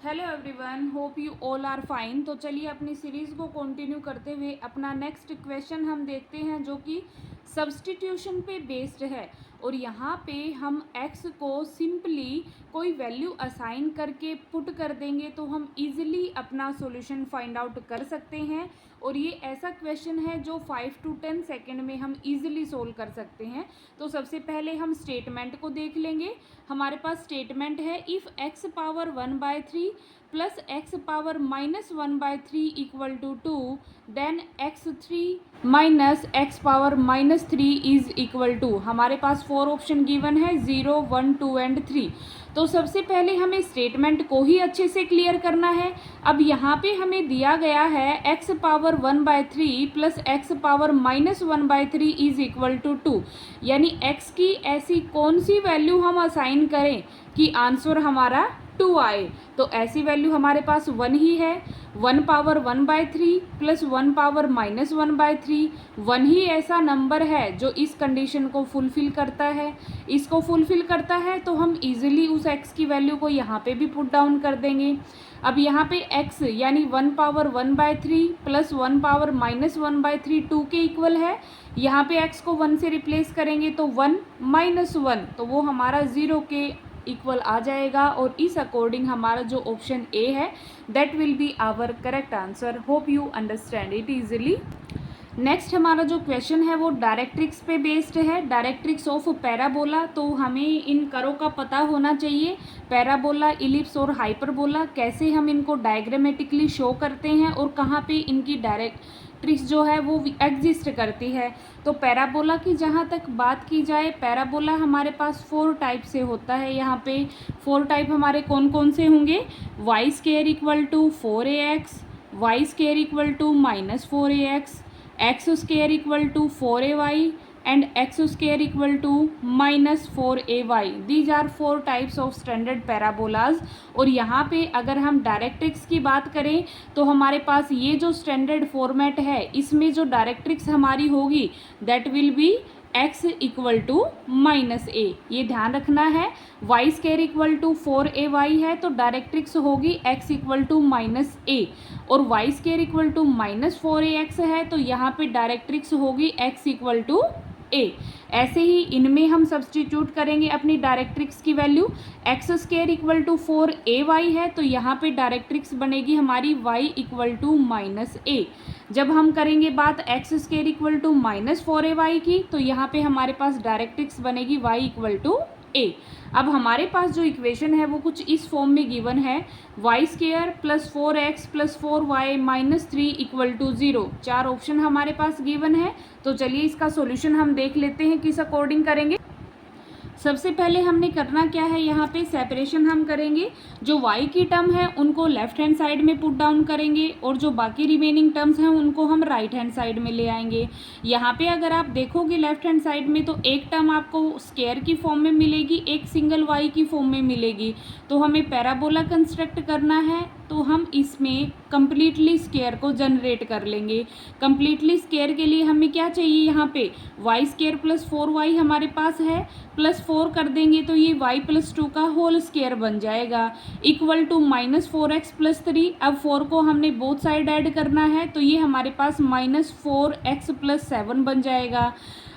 Hello everyone, hope you all are fine. तो चलिए अपनी सीरीज़ को कंटिन्यू करते हुए अपना नेक्स्ट क्वेश्चन हम देखते हैं, जो कि सब्स्टिट्यूशन पे बेस्ड है। और यहाँ पे हम x को सिंपली कोई वैल्यू असाइन करके पुट कर देंगे तो हम इजीली अपना सॉल्यूशन फाइंड आउट कर सकते हैं। और ये ऐसा क्वेश्चन है जो 5 to 10 सेकेंड में हम इजीली सोल्व कर सकते हैं। तो सबसे पहले हम स्टेटमेंट को देख लेंगे। हमारे पास स्टेटमेंट है, if x power 1/3 plus x power -1/3 equal to 2, then x3 minus x power -3 is equal to. हमारे पास 4 ऑप्शन गिवन है, 0, 1, 2 एंड 3। तो सबसे पहले हमें स्टेटमेंट को ही अच्छे से क्लियर करना है। अब यहाँ पे हमें दिया गया है x power 1/3 plus x power -1/3 is equal to 2, यानी x की ऐसी कौन सी वैल्यू हम असाइन करें कि आंसर हमारा 2 आए। तो ऐसी वैल्यू हमारे पास 1 ही है। 1 पावर 1/3 प्लस 1 पावर -1/3, 1 ही ऐसा नंबर है जो इस कंडीशन को फुलफिल करता है। इसको फुलफिल करता है तो हम इजीली उस x की वैल्यू को यहाँ पे भी पुट डाउन कर देंगे। अब यहाँ पे x यानी 1 पावर 1/3 प्लस 1 पावर -1/3 2 के इक्वल है। यहाँ पे x को 1 से रिप्लेस करेंगे तो 1 - 1, तो वो हमारा 0 के इक्वल आ जाएगा। और इस अकॉर्डिंग हमारा जो ऑप्शन ए है that will be our correct answer. Hope you understand it easily. Next हमारा जो क्वेश्चन है वो डायरेक्ट्रिक्स पे बेस्ड है, डायरेक्ट्रिक्स ऑफ पैराबोला। तो हमें इन करों का पता होना चाहिए, पैराबोला, इलिप्स और हाइपरबोला, कैसे हम इनको डायग्रामेटिकली शो करते हैं और कहाँ पे इनकी डायरेक्ट्रिक्स जो है वो एग्जिस्ट करती है। तो पैराबोला की जहाँ तक बात की जाए, पैराबोला हमारे पास 4 टाइप से होता है। यहाँ पे 4 टाइप हमारे कौन कौन से होंगे, y² equal to 4ax, y² equal to -4ax, x² equal to 4ay and x² equal to -4ay। These are 4 types of standard parabolas. और यहाँ पे अगर हम डायरेक्ट्रिक्स की बात करें तो हमारे पास ये जो स्टैंडर्ड फॉर्मेट है, इसमें जो डायरेक्ट्रिक्स हमारी होगी that will be x equal to -a। ये ध्यान रखना है। y² इक्वल टू 4ay है तो डायरेक्ट्रिक्स होगी x इक्वल टू -a, और y² इक्वल टू -4ax है तो यहाँ पे डायरेक्ट्रिक्स होगी x इक्वल टू a। ऐसे ही इनमें हम सब्सटीट्यूट करेंगे अपनी डायरेक्ट्रिक्स की value. x² equal to 4ay है तो यहाँ पे डायरेक्ट्रिक्स बनेगी हमारी y इक्वल टू -a। जब हम करेंगे बात x² इक्वल टू -4ay की तो यहाँ पे हमारे पास डायरेक्ट्रिक्स बनेगी y इक्वल टू a। अब हमारे पास जो इक्वेशन है वो कुछ इस फॉर्म में गिवन है, y² plus 4x plus 4y -3 equal to 0। 4 option हमारे पास गिवन है। तो चलिए इसका सॉल्यूशन हम देख लेते हैं किस अकॉर्डिंग करेंगे। सबसे पहले हमने करना क्या है, यहाँ पे सेपरेशन हम करेंगे। जो y की टर्म है उनको लेफ्ट हैंड साइड में पुट डाउन करेंगे और जो बाकी रिमेनिंग टर्म्स हैं उनको हम राइट हैंड साइड में ले आएंगे। यहाँ पे अगर आप देखोगे लेफ्ट हैंड साइड में तो एक टर्म आपको स्क्वायर की फॉर्म में मिलेगी, एक सिंगल y की फॉर्म में मिलेगी। तो हमें पैराबोला कंस्ट्रक्ट करना है तो हम इसमें कम्प्लीटली स्क्वायर को जनरेट कर लेंगे। कम्प्लीटली स्क्वायर के लिए हमें क्या चाहिए, यहाँ पे y² प्लस 4y हमारे पास है, प्लस 4 कर देंगे तो ये y प्लस 2 का होल स्क्वायर बन जाएगा, इक्वल टू -4x प्लस 3। अब 4 को हमने बोथ साइड ऐड करना है तो ये हमारे पास -4x प्लस 7 बन जाएगा।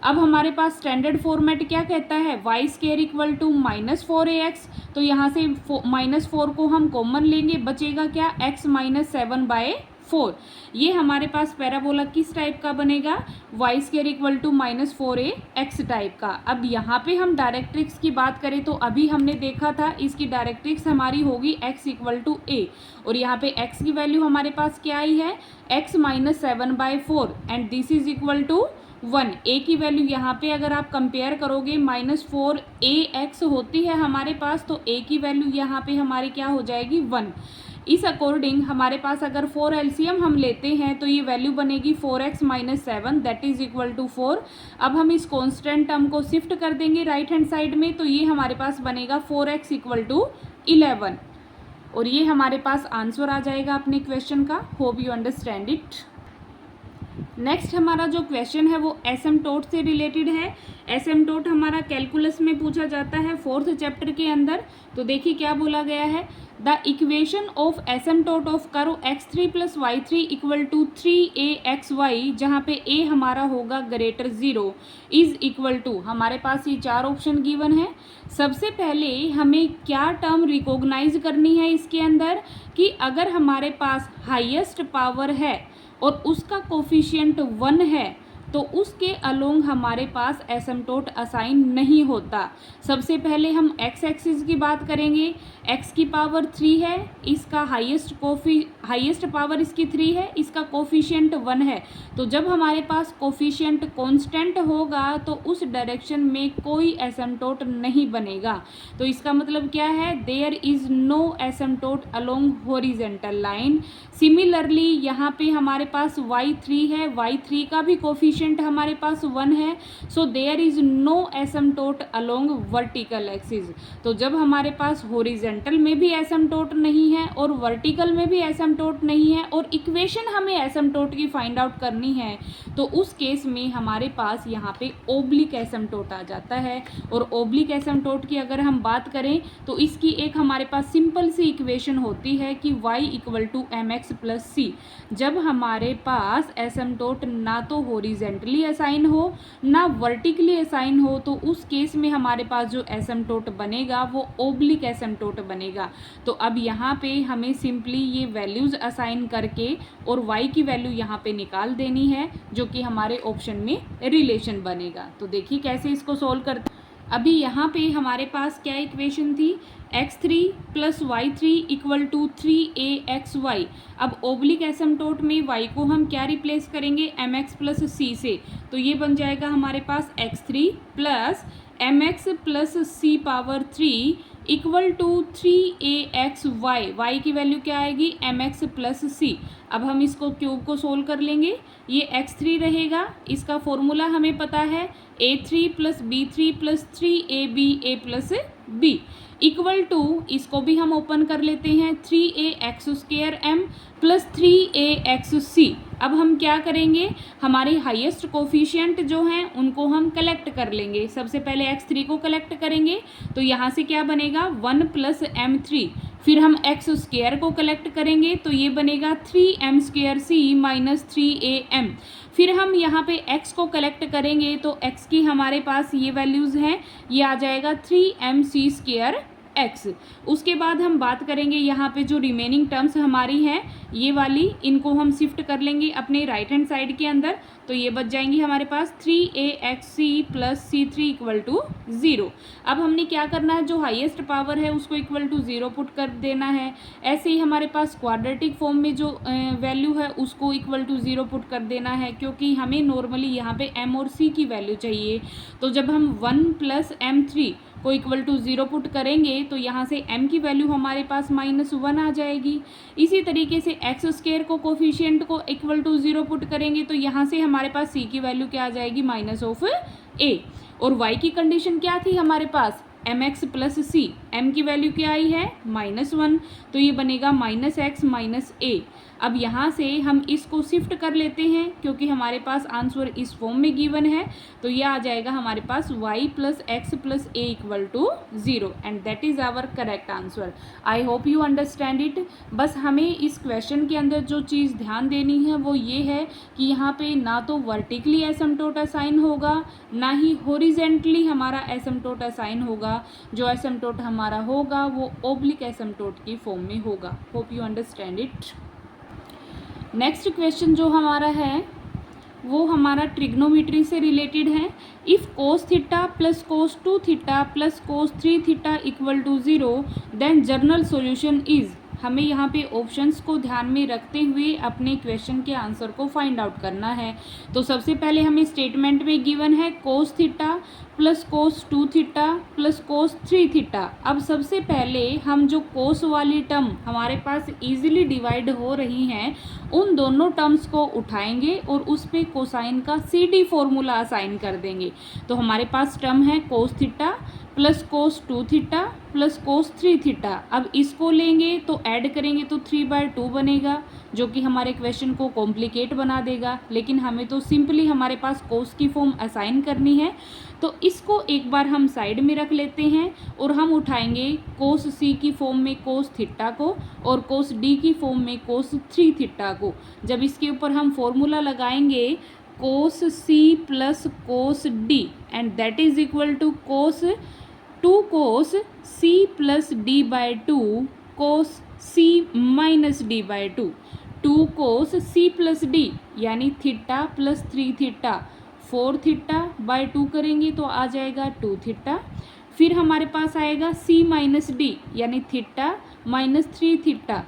अब हमारे पास स्टैंडर्ड फॉर्मेट क्या कहता है, y² इक्वल टू -4ax, तो यहाँ से -4 को हम कॉमन लेंगे, बचेगा क्या, x -7/4। ये हमारे पास पैराबोला किस टाइप का बनेगा, y² equal to -4ax type का। अब यहाँ पे हम डायरेक्ट्रिक्स की बात करें तो अभी हमने देखा था इसकी डायरेक्ट्रिक्स हमारी होगी x इक्वल टू a, और यहाँ पे x की वैल्यू हमारे पास क्या आई है, x -7/4 and this is equal to 1। a की वैल्यू यहाँ पे अगर आप कंपेयर करोगे -4ax होती है हमारे पास, तो a की वैल्यू यहाँ पे हमारी क्या हो जाएगी, 1। इस अकॉर्डिंग हमारे पास अगर 4 एलसीएम हम लेते हैं तो ये वैल्यू बनेगी 4x - 7 that is equal to 4। अब हम इस कॉन्स्टेंट टर्म को शिफ्ट कर देंगे राइट हैंड साइड में तो ये हमारे पास बनेगा 4x इक्वल टू 11, और ये हमारे पास आंसर आ जाएगा अपने क्वेश्चन का। Hope you understand it. Next हमारा जो क्वेश्चन है वो एसिम्प्टोट से रिलेटेड है। एसिम्प्टोट हमारा कैलकुलस में पूछा जाता है 4th चैप्टर के अंदर। तो देखिए क्या बोला गया है, the equation of asymptote of curve x3 + y3 = 3axy, जहाँ पे a हमारा होगा ग्रेटर 0 इज इक्वल टू, हमारे पास ये 4 ऑप्शन गिवन है। सबसे पहले हमें क्या टर्म रिकॉग्नाइज करनी है इसके अंदर, कि अगर हमारे पास हाईएस्ट पावर है और उसका कोफिशिएंट 1 है तो उसके अलोंग हमारे पास एसिम्प्टोट असाइन नहीं होता। सबसे पहले हम एक्स एक्सिस की बात करेंगे। x की पावर 3 है, इसका हाईएस्ट पावर इसकी 3 है, इसका कोफिशिएंट 1 है। तो जब हमारे पास कोफिशिएंट कांस्टेंट होगा तो उस डायरेक्शन में कोई एसिम्प्टोट नहीं बनेगा। तो इसका मतलब क्या है, there is no asymptote along horizontal line. Similarly यहाँ पे हमारे पास y3 है, y3 का भी कोफिशिएंट हमारे पास 1 है। So there is no asymptote along vertical axis. तो जब हमारे पास हॉरिजॉन्टल में भी एसिम्प्टोट नहीं है और वर्टिकल में भी एसिम्प्टोट नहीं है और इक्वेशन हमें एसिम्प्टोट की फाइंड आउट करनी है, तो उस केस में हमारे पास यहाँ पे ओब्लिक एसिम्प्टोट आ जाता है। और ओब्लिक एसिम्प्टोट की अगर हम बात करें तो इसकी एक हमारे पास सिंपल सी इक्वेशन होती है कि y = mx + c। जब हमारे पास एसिम्प्टोट ना तो हॉरिजॉन्टली असाइन हो ना वर्टिकली असाइन हो, तो उस केस में हमारे पास जो एसिम्प्टोट बनेगा वो ओब्लिक एसिम्प्टोट बनेगा। तो अब यहाँ पे हमें सिंपली ये वैल्यूज़ असाइन करके और y की वैल्यू यहाँ पे निकाल देनी है, जो कि हमारे ऑप्शन में रिलेशन बनेगा। तो देखिए कैसे इसको सोल्व करते। अभी यहाँ पे हमारे पास क्या इक्वेशन थी, x3 + y3 = 3axy। अब ओब्लिक एसिम्प्टोट में y को हम क्या रिप्लेस करेंगे, mx + c से। तो ये बन जाएगा हमारे पास x3 + mx + c⁻3 = 3axy। y की वैल्यू क्या आएगी, mx + c। अब हम इसको क्यूब को सोल्व कर लेंगे। ये x3 रहेगा, इसका फॉर्मूला हमें पता है a3 + b3 + 3ab a + b = इसको भी हम ओपन कर लेते हैं 3ax² + 3axc। अब हम क्या करेंगे, हमारे हाईएस्ट कोफिशिएंट जो हैं उनको हम कलेक्ट कर लेंगे। सबसे पहले x3 को कलेक्ट करेंगे तो यहाँ से क्या बनेगा 1 + m3। फिर हम x² को कलेक्ट करेंगे तो ये बनेगा 3m²c - 3am। फिर हम यहाँ पे x को कलेक्ट करेंगे तो x की हमारे पास ये वैल्यूज़ हैं, ये आ जाएगा 3mc² x। उसके बाद हम बात करेंगे यहाँ पे जो रिमेनिंग टर्म्स हमारी हैं ये वाली, इनको हम शिफ्ट कर लेंगे अपने राइट हैंड साइड के अंदर। तो ये बच जाएंगी हमारे पास 3axc + c3 = 0। अब हमने क्या करना है, जो हाईएस्ट पावर है उसको =0 पुट कर देना है। ऐसे ही हमारे पास क्वाड्रेटिक फॉर्म में जो वैल्यू है उसको =0 पुट कर देना है, क्योंकि हमें नॉर्मली यहाँ पे m और c की वैल्यू चाहिए। तो जब हम 1 + m3 को =0 पुट करेंगे तो यहाँ से m की वैल्यू हमारे पास -1 आ जाएगी। इसी तरीके से x² को कोफिशिएंट को =0 पुट करेंगे तो यहाँ से हमारे पास c की वैल्यू क्या आ जाएगी, -a। और y की कंडीशन क्या थी हमारे पास, mx + c। m की वैल्यू क्या आई है, -1। तो ये बनेगा -x - a। अब यहाँ से हम इसको शिफ्ट कर लेते हैं क्योंकि हमारे पास आंसर इस फॉर्म में गिवन है। तो ये आ जाएगा हमारे पास y + x + a = 0 and that is our correct answer. I hope you understand it. बस हमें इस क्वेश्चन के अंदर जो चीज़ ध्यान देनी है वो ये है कि यहाँ पे ना तो वर्टिकली एसिम्प्टोट असाइन होगा ना ही हॉरिजॉन्टली हमारा एसिम्प्टोट असाइन होगा। जो एसिम्प्टोट हमारा होगा वो ओब्लिक एसिम्प्टोट की फॉर्म में होगा। Hope you understand it. Next question जो हमारा है वो हमारा ट्रिग्नोमेट्री से रिलेटेड है। If cos θ + cos 2θ + cos 3θ = 0 then general solution is. हमें यहाँ पे ऑप्शंस को ध्यान में रखते हुए अपने क्वेश्चन के आंसर को फाइंड आउट करना है। तो सबसे पहले हमें स्टेटमेंट में गिवन है cos θ + cos 2θ + cos 3θ। अब सबसे पहले हम जो cos वाली टर्म हमारे पास इजीली डिवाइड हो रही हैं उन दोनों टर्म्स को उठाएंगे और उस पे कोसाइन का CD फॉर्मूला असाइन कर देंगे। तो हमारे पास टर्म है cos θ plus cos 2 theta plus cos 3 theta. अब इसको लेंगे तो ऐड करेंगे तो 3/2 बनेगा, जो कि हमारे क्वेश्चन को कॉम्प्लिकेट बना देगा। लेकिन हमें तो सिंपली हमारे पास कोस की फॉर्म असाइन करनी है, तो इसको एक बार हम साइड में रख लेते हैं और हम उठाएंगे कोस सी की फॉर्म में कोस थीटा को और कोस डी की फॉर्म में कोस 3 थीटा को। जब इसके ऊपर हम फॉर्मूला लगाएंगे cos C plus cos D and that is equal to cos 2 cos C plus D by 2 cos C minus D by 2, 2 cos C plus D यानी theta plus 3 theta 4 theta by 2 करेंगे तो आ जाएगा 2 theta. फिर हमारे पास आएगा सी minus D यानी theta minus 3 theta,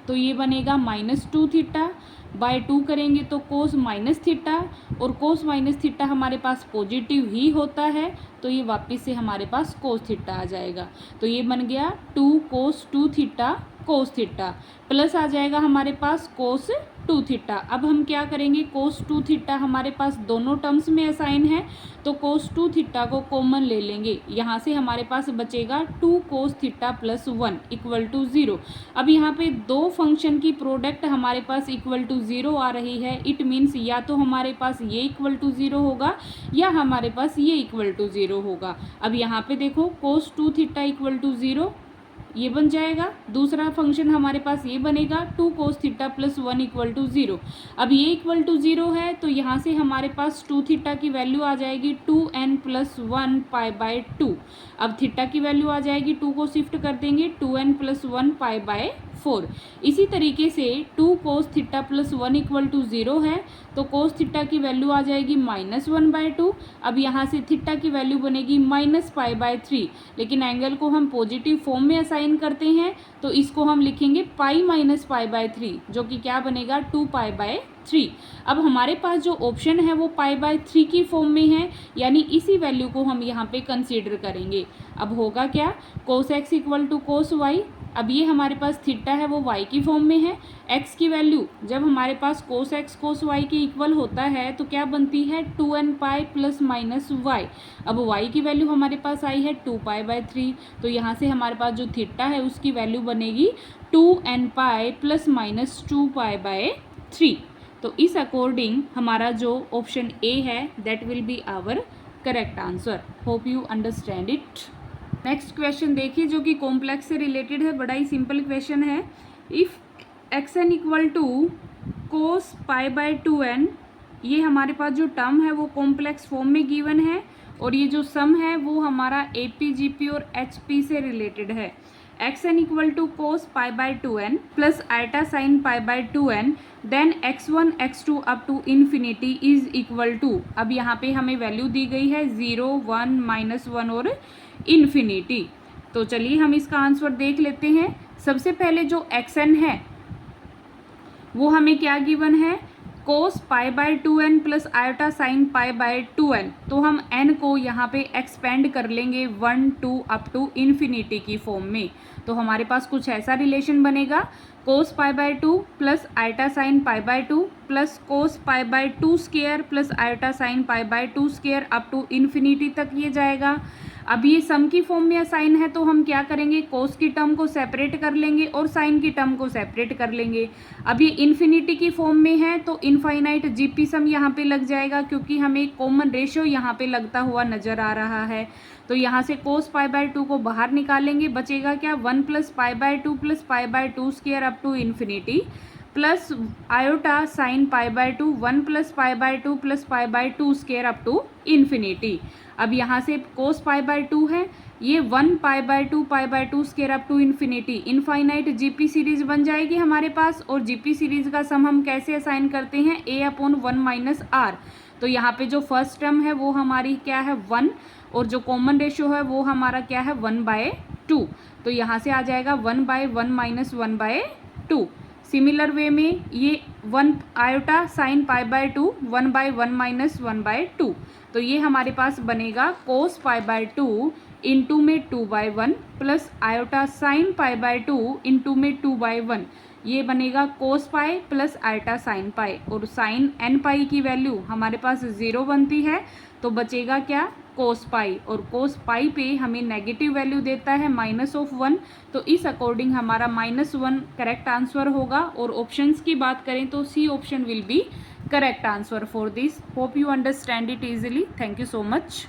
तो ये बनेगा माइनस 2 थीटा बाय 2 करेंगे तो कोस माइनस थीटा, और कोस माइनस थीटा हमारे पास पॉजिटिव ही होता है, तो ये वापस से हमारे पास कोस थीटा आ जाएगा। तो ये बन गया 2 कोस 2 थीटा कोस थीटा प्लस आ जाएगा हमारे पास कोस 2 थीटा। अब हम क्या करेंगे, कोस 2 थीटा हमारे पास दोनों टर्म्स में असाइन है, तो कोस 2 थीटा को कॉमन ले लेंगे। यहाँ से हमारे पास बचेगा 2 cos theta plus 1 equal to 0। अब यहाँ पे दो फंक्शन की प्रोडक्ट हमारे पास इक्वल टू 0 आ रही है। इट मीन्स या तो हमारे पास ये इक्वल टू 0 होगा या हमारे पास ये इक्वल टू 0 होगा। अब यहाँ पे देखो कोस 2 थीटा इक्वल टू 0 ये बन जाएगा। दूसरा फंक्शन हमारे पास ये बनेगा 2 cos theta plus 1 equal to 0। अब ये इक्वल टू 0 है तो यहाँ से हमारे पास 2 थीटा की वैल्यू आ जाएगी 2n प्लस 1 पाई बाय 2। अब थीटा की वैल्यू आ जाएगी 2 को शिफ्ट कर देंगे 2n प्लस 1 पाई बाय 4। इसी तरीके से 2 cos theta plus 1 equal to 0 है तो कोस थीटा की वैल्यू आ जाएगी -1/2। अब यहाँ से थीटा की वैल्यू बनेगी -π/3, लेकिन एंगल को हम पॉजिटिव फॉर्म में असाइन करते हैं तो इसको हम लिखेंगे पाई माइनस π/3, जो कि क्या बनेगा 2π/3। अब हमारे पास जो ऑप्शन है वो π/3 की फॉर्म में है, यानी इसी वैल्यू को हम यहाँ पे कंसीडर करेंगे। अब होगा क्या, cos x equal to cos y. अब ये हमारे पास थीटा है वो y की फॉर्म में है। x की वैल्यू जब हमारे पास कोस x कोस y के इक्वल होता है तो क्या बनती है 2n pi plus minus y। अब y की वैल्यू हमारे पास आई है 2π/3, तो यहाँ से हमारे पास जो थीटा है उसकी वैल्यू बनेगी 2n पाई प्लस माइनस 2π/3। तो इस अकॉर्डिंग हमारा जो ऑप्शन ए है that will be our correct answer. Hope you understand it. Next question देखिए जो कि कॉम्प्लेक्स से रिलेटेड है, बड़ा ही सिंपल क्वेश्चन है। If xn equal to cos π/2n, ये हमारे पास जो टर्म है वो कॉम्प्लेक्स फॉर्म में गिवन है और ये जो सम है वो हमारा AP GP और HP से रिलेटेड है। xn equal to cos π/2n plus iota sine π/2n then x1 x2 up to infinity is equal to, अब यहाँ पे हमें वैल्यू दी गई है 0 1 -1 और इन्फिनिटी। तो चलिए हम इसका आंसर देख लेते हैं। सबसे पहले जो xn है वो हमें क्या गिवन है, कोस π/2n plus iota sign π/2n। तो हम n को यहाँ पे एक्सपेंड कर लेंगे 1 2 अप टू इन्फिनिटी की फॉर्म में, तो हमारे पास कुछ ऐसा रिलेशन बनेगा cos π/2 plus iota sine π/2 plus cos π/2 square plus iota sine π/2 square up to infinity तक ये जाएगा। अब ये सम की फॉर्म में असाइन है तो हम क्या करेंगे, कोस की टर्म को सेपरेट कर लेंगे और साइन की टर्म को सेपरेट कर लेंगे। अब ये इन्फिनिटी की फॉर्म में है तो इनफाइनाइट जीपी सम यहाँ पे लग जाएगा, क्योंकि हमें कॉमन रेशियो यहाँ पे लगता हुआ नजर आ रहा है। तो यहाँ से कोस π/2 को बाहर निकालेंगे, बचेगा क्या 1 plus π/2 plus π/2 square up to infinity plus iota sine π/2 1 plus π/2 plus π/2 square up to infinity. अब यहाँ से कोस π/2 है, ये 1 π/2 square up to infinity infinite GP series बन जाएगी हमारे पास। और जीपी सीरीज का सम हम कैसे असाइन करते हैं, a/1 माइनस r। तो यहाँ पे जो फर्स्ट टर्म है वो हमारी क्या है 1 और जो कॉमन रेशियो है वो हमारा क्या है 1/2। तो यहाँ से आ जाएगा 1/1 माइनस 1/2। सिमिलर वे में ये 1 आयोटा साइन π/2 1/1 माइनस 1/2। तो ये हमारे पास बनेगा कोस π/2 इंटू में 2/1 plus iota sine pi by 2 into में 2/1, ये बनेगा cos pi plus iota sine pi, और साइन एन पाई की वैल्यू हमारे पास 0 बनती है, तो बचेगा क्या, कोस पाई, और कोस पाई पे हमें नेगेटिव वैल्यू देता है -1, तो इस अकॉर्डिंग हमारा -1 करेक्ट आंसर होगा। और ऑप्शंस की बात करें तो C option will be correct answer for this. Hope you understand it easily. Thank you so much.